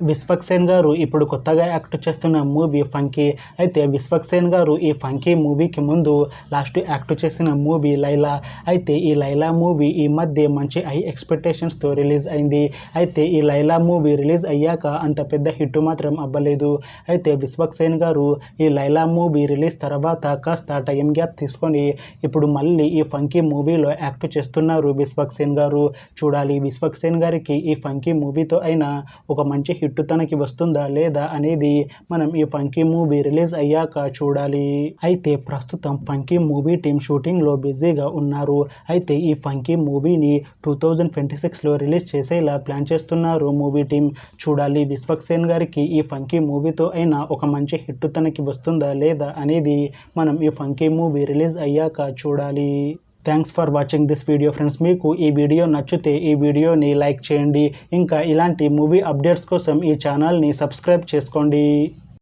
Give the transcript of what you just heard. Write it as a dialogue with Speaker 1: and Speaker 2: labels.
Speaker 1: విశ్వక్సేన్ గారు ఇప్పుడు కొత్తగా యాక్ట్ చేస్తున్న మూవీ ఫంకీ. అయితే విశ్వక్సేన్ గారు ఈ ఫంకీ మూవీకి ముందు లాస్ట్ యాక్ట్ చేసిన మూవీ లైలా. అయితే ఈ లైలా మూవీ ఈ మధ్య మంచి హై ఎక్స్పెక్టేషన్స్తో రిలీజ్ అయింది. అయితే ఈ లైలా మూవీ రిలీజ్ అయ్యాక అంత పెద్ద హిట్ మాత్రం అవ్వలేదు. అయితే విశ్వక్సేన్ గారు ఈ లైలా మూవీ రిలీజ్ తర్వాత కాస్త టైం గ్యాప్ తీసుకొని ఇప్పుడు మళ్ళీ ఈ ఫంకీ మూవీలో యాక్ట్ చేస్తున్నారు విశ్వక్సేన్ గారు. చూడాలి విశ్వక్సేన్ గారికి ఈ ఫంకీ మూవీతో అయినా ఒక మంచి హిట్ తనకి వస్తుందా లేదా అనేది మనం ఈ ఫంకీ మూవీ రిలీజ్ అయ్యాక చూడాలి. అయితే ప్రస్తుతం ఫంకీ మూవీ టీం షూటింగ్లో బిజీగా ఉన్నారు. అయితే ఈ ఫంకీ మూవీని 2026లో రిలీజ్ చేసేలా ప్లాన్ చేస్తున్నారు మూవీ టీం. చూడాలి విశ్వక్సేన్ గారికి ఈ ఫంకీ మూవీతో అయినా ఒక మంచి హిట్ తనకి వస్తుందా లేదా అనేది మనం ఈ ఫంకీ మూవీ రిలీజ్ అయ్యాక చూడాలి. Thanks for watching this video friends. మీకు ఈ వీడియో నచ్చితే ఈ వీడియోని లైక్ చేయండి. ఇంకా ఇలాంటి మూవీ అప్డేట్స్ కోసం ఈ ఛానల్ని సబ్స్క్రైబ్ చేసుకోండి.